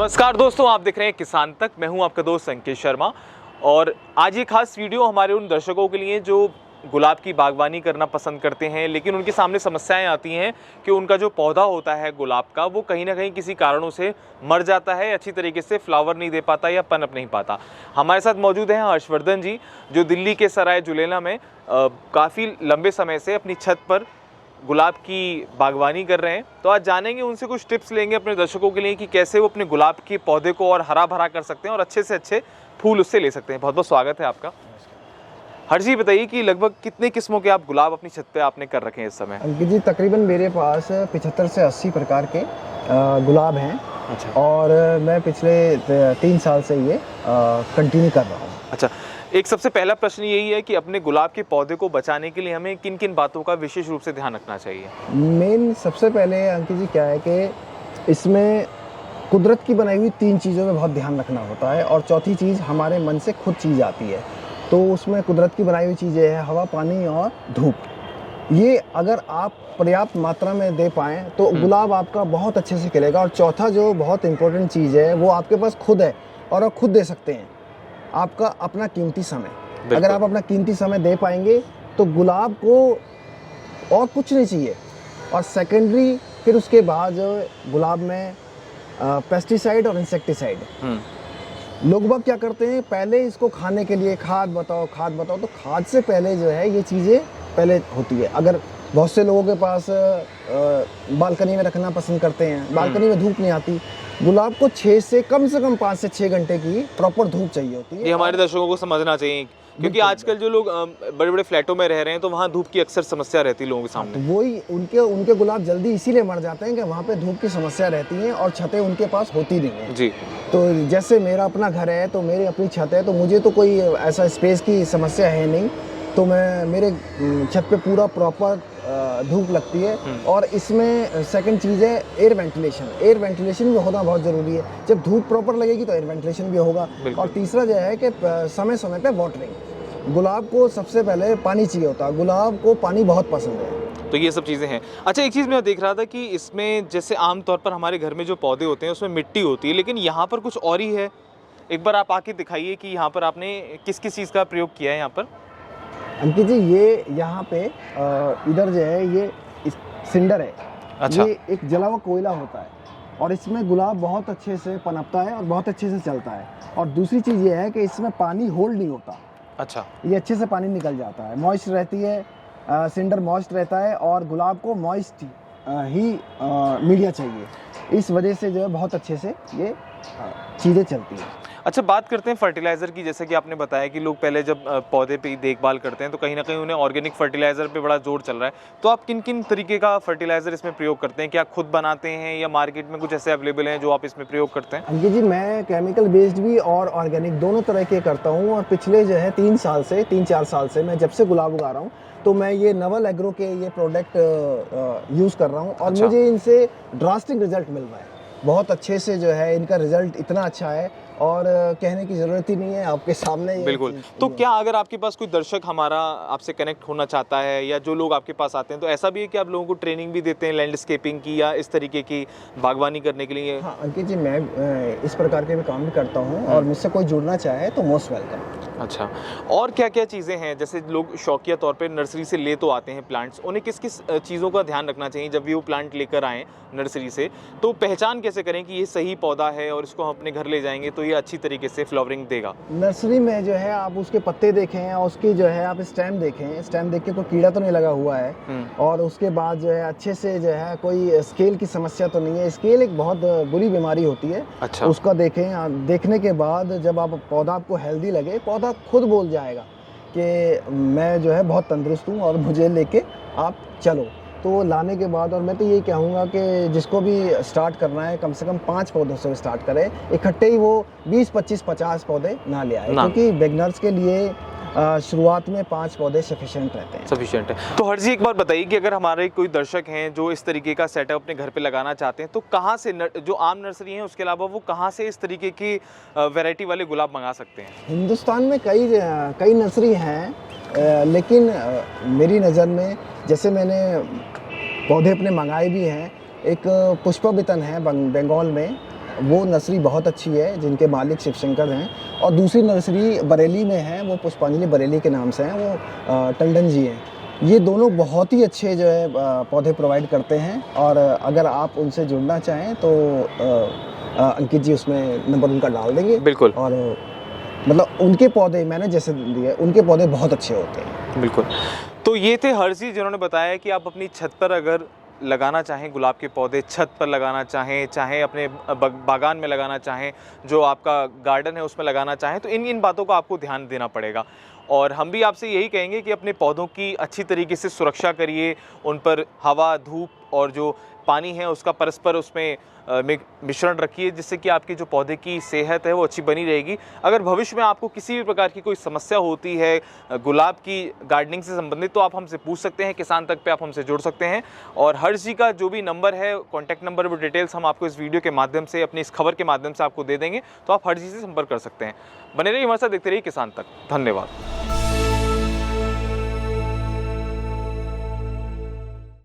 नमस्कार दोस्तों, आप देख रहे हैं किसान तक। मैं हूं आपका दोस्त संकेत शर्मा और आज ये खास वीडियो हमारे उन दर्शकों के लिए जो गुलाब की बागवानी करना पसंद करते हैं, लेकिन उनके सामने समस्याएं आती हैं कि उनका जो पौधा होता है गुलाब का, वो कहीं ना कहीं किसी कारणों से मर जाता है, अच्छी तरीके से फ्लावर नहीं दे पाता या पनप नहीं पाता। हमारे साथ मौजूद हैं हर्षवर्धन जी, जो दिल्ली के सराय जुलेला में काफ़ी लंबे समय से अपनी छत पर गुलाब की बागवानी कर रहे हैं। तो आज जानेंगे उनसे, कुछ टिप्स लेंगे अपने दर्शकों के लिए कि कैसे वो अपने गुलाब के पौधे को और हरा भरा कर सकते हैं और अच्छे से अच्छे फूल उससे ले सकते हैं। बहुत बहुत स्वागत है आपका। हर्ष जी, बताइए कि लगभग कितने किस्मों के आप गुलाब अपनी छत पे आपने कर रखे हैं इस समय? अंकित जी, तकरीबन मेरे पास 75 से 80 प्रकार के गुलाब हैं। अच्छा। और मैं पिछले 3 साल से ये कंटिन्यू कर रहा हूँ। अच्छा, एक सबसे पहला प्रश्न यही है कि अपने गुलाब के पौधे को बचाने के लिए हमें किन किन बातों का विशेष रूप से ध्यान रखना चाहिए? मेन सबसे पहले अंकित जी क्या है कि इसमें कुदरत की बनाई हुई 3 चीज़ों में बहुत ध्यान रखना होता है और चौथी चीज़ हमारे मन से खुद चीज़ आती है। तो उसमें कुदरत की बनाई हुई चीज़ें हैं हवा, पानी और धूप। ये अगर आप पर्याप्त मात्रा में दे पाएँ तो गुलाब आपका बहुत अच्छे से खिलेगा। और चौथा जो बहुत इंपॉर्टेंट चीज़ है वो आपके पास खुद है और आप खुद दे सकते हैं, आपका अपना कीमती समय। अगर आप अपना कीमती समय दे पाएंगे तो गुलाब को और कुछ नहीं चाहिए। और सेकेंडरी फिर उसके बाद जो गुलाब में पेस्टिसाइड और इंसेक्टिसाइड, लोग बाग क्या करते हैं, पहले इसको खाने के लिए खाद बताओ तो खाद से पहले जो है ये चीज़ें पहले होती है। अगर बहुत से लोगों के पास बालकनी में रखना पसंद करते हैं, बालकनी में धूप नहीं आती, गुलाब को 6 से कम 5 से 6 घंटे की प्रॉपर धूप चाहिए होती है। ये हमारे दर्शकों को समझना चाहिए, क्योंकि आजकल जो लोग बड़े बड़े फ्लैटों में रह रहे हैं तो वहाँ धूप की अक्सर समस्या रहती है लोगों के सामने। तो वही उनके गुलाब जल्दी इसीलिए मर जाते हैं कि वहाँ पे धूप की समस्या रहती है और छतें उनके पास होती नहीं है जी। तो जैसे मेरा अपना घर है तो मेरी अपनी छत है, तो मुझे तो कोई ऐसा स्पेस की समस्या है नहीं, तो मैं मेरे छत पे पूरा प्रॉपर धूप लगती है। और इसमें सेकंड चीज़ है एयर वेंटिलेशन भी होना बहुत ज़रूरी है। जब धूप प्रॉपर लगेगी तो एयर वेंटिलेशन भी होगा। और तीसरा जो है कि समय समय पे वाटरिंग। गुलाब को सबसे पहले पानी चाहिए होता है, गुलाब को पानी बहुत पसंद है। तो ये सब चीज़ें हैं। अच्छा, एक चीज़ मैं देख रहा था कि इसमें जैसे आमतौर पर हमारे घर में जो पौधे होते हैं उसमें मिट्टी होती है, लेकिन यहाँ पर कुछ और ही है। एक बार आप आके दिखाइए कि यहाँ पर आपने किस किस चीज़ का प्रयोग किया है यहाँ पर। अंकित जी, ये यहाँ पे इधर जो है ये सिंडर है। अच्छा। ये एक जला हुआ कोयला होता है और इसमें गुलाब बहुत अच्छे से पनपता है और बहुत अच्छे से चलता है। और दूसरी चीज़ ये है कि इसमें पानी होल्ड नहीं होता। अच्छा। ये अच्छे से पानी निकल जाता है, मॉइस्ट रहती है, सिंडर मॉइस्ट रहता है और गुलाब को मॉइस्ट ही मीडिया चाहिए। इस वजह से जो है बहुत अच्छे से ये चीज़ें चलती हैं। अच्छा, बात करते हैं फर्टिलाइज़र की। जैसे कि आपने बताया कि लोग पहले जब पौधे पे देखभाल करते हैं तो कहीं ना कहीं उन्हें ऑर्गेनिक फर्टिलाइज़र पे बड़ा जोर चल रहा है, तो आप किन किन तरीके का फर्टिलाइज़र इसमें प्रयोग करते हैं? क्या खुद बनाते हैं या मार्केट में कुछ ऐसे अवेलेबल हैं जो आप इसमें प्रयोग करते हैं? अंकित जी, मैं केमिकल बेस्ड भी और ऑर्गेनिक दोनों तरह के करता हूँ। और पिछले जो है 3-4 साल से मैं जब से गुलाब उगा रहा हूँ तो मैं ये नवल एग्रो के ये प्रोडक्ट यूज़ कर रहा हूँ और अच्छा। मुझे इनसे ड्रास्टिक रिजल्ट मिल रहा है। बहुत अच्छे से जो है इनका रिजल्ट इतना अच्छा है और कहने की ज़रूरत ही नहीं है, आपके सामने। बिल्कुल। तो क्या अगर आपके पास कोई दर्शक हमारा आपसे कनेक्ट होना चाहता है या जो लोग आपके पास आते हैं, तो ऐसा भी है कि आप लोगों को ट्रेनिंग भी देते हैं लैंडस्केपिंग की या इस तरीके की बागवानी करने के लिए? हाँ अंकित जी, मैं इस प्रकार के भी काम भी करता हूँ और मुझसे कोई जुड़ना चाहे तो मोस्ट वेलकम। अच्छा, और क्या क्या चीज़ें हैं? जैसे लोग शौकिया तौर पे नर्सरी से ले तो आते हैं प्लांट्स, उन्हें किस किस चीज़ों का ध्यान रखना चाहिए जब भी वो प्लांट लेकर आएँ नर्सरी से? तो पहचान कैसे करें कि ये सही पौधा है और इसको हम अपने घर ले जाएंगे तो ये अच्छी तरीके से फ्लावरिंग देगा? नर्सरी में जो है आप उसके पत्ते देखें और उसकी जो है आप स्टेम देखें, स्टेम देख के कोई कीड़ा तो नहीं लगा हुआ है। और उसके बाद जो है अच्छे से जो है कोई स्केल की समस्या तो नहीं है। स्केल एक बहुत बुरी बीमारी होती है। अच्छा। उसका देखें, देखने के बाद जब आप पौधा आपको हेल्दी लगे, पौधा खुद बोल जाएगा कि मैं जो है बहुत तंदुरुस्त हूँ और मुझे लेके आप चलो। तो लाने के बाद, और मैं तो ये कहूँगा कि जिसको भी स्टार्ट करना है कम से कम 5 पौधों से स्टार्ट करे, इकट्ठे ही वो 20, 25, 50 पौधे ना ले आए, क्योंकि बिगनर्स के लिए शुरुआत में 5 पौधे सफिशिएंट रहते हैं। सफिशिएंट है। तो हर्ष जी, एक बार बताइए कि अगर हमारे कोई दर्शक हैं जो इस तरीके का सेटअप अपने घर पे लगाना चाहते हैं तो कहाँ से, जो आम नर्सरी है उसके अलावा वो कहाँ से इस तरीके की वैरायटी वाले गुलाब मंगा सकते हैं? हिंदुस्तान में कई नर्सरी हैं, लेकिन मेरी नज़र में जैसे मैंने पौधे अपने मंगाए भी हैं। एक पुष्पा वितन है बंगाल में, वो नर्सरी बहुत अच्छी है, जिनके मालिक शिवशंकर हैं, और दूसरी नर्सरी बरेली में है, वो पुष्पांजलि बरेली के नाम से हैं, वो टंडन जी हैं। ये दोनों बहुत ही अच्छे जो है पौधे प्रोवाइड करते हैं, और अगर आप उनसे जुड़ना चाहें तो अंकित जी उसमें नंबर उनका डाल देंगे। बिल्कुल। और मतलब उनके पौधे मैंने जैसे दिए, उनके पौधे बहुत अच्छे होते हैं। बिल्कुल। तो ये थे हर्षी, जिन्होंने बताया कि आप अपनी छत पर अगर लगाना चाहें गुलाब के पौधे, छत पर लगाना चाहें, चाहे अपने बागान में लगाना चाहें, जो आपका गार्डन है उसमें लगाना चाहें, तो इन बातों का आपको ध्यान देना पड़ेगा। और हम भी आपसे यही कहेंगे कि अपने पौधों की अच्छी तरीके से सुरक्षा करिए, उन पर हवा, धूप और जो पानी है उसका परस्पर उसमें मिश्रण रखिए, जिससे कि आपकी जो पौधे की सेहत है वो अच्छी बनी रहेगी। अगर भविष्य में आपको किसी भी प्रकार की कोई समस्या होती है गुलाब की गार्डनिंग से संबंधित, तो आप हमसे पूछ सकते हैं, किसान तक पे आप हमसे जुड़ सकते हैं। और हर्ष जी का जो भी नंबर है, कॉन्टैक्ट नंबर और डिटेल्स हम आपको इस वीडियो के माध्यम से, अपनी इस खबर के माध्यम से आपको दे देंगे, तो आप हर्ष जी से संपर्क कर सकते हैं। बने रहिए हमारे साथ, देखते रहिए किसान तक। धन्यवाद।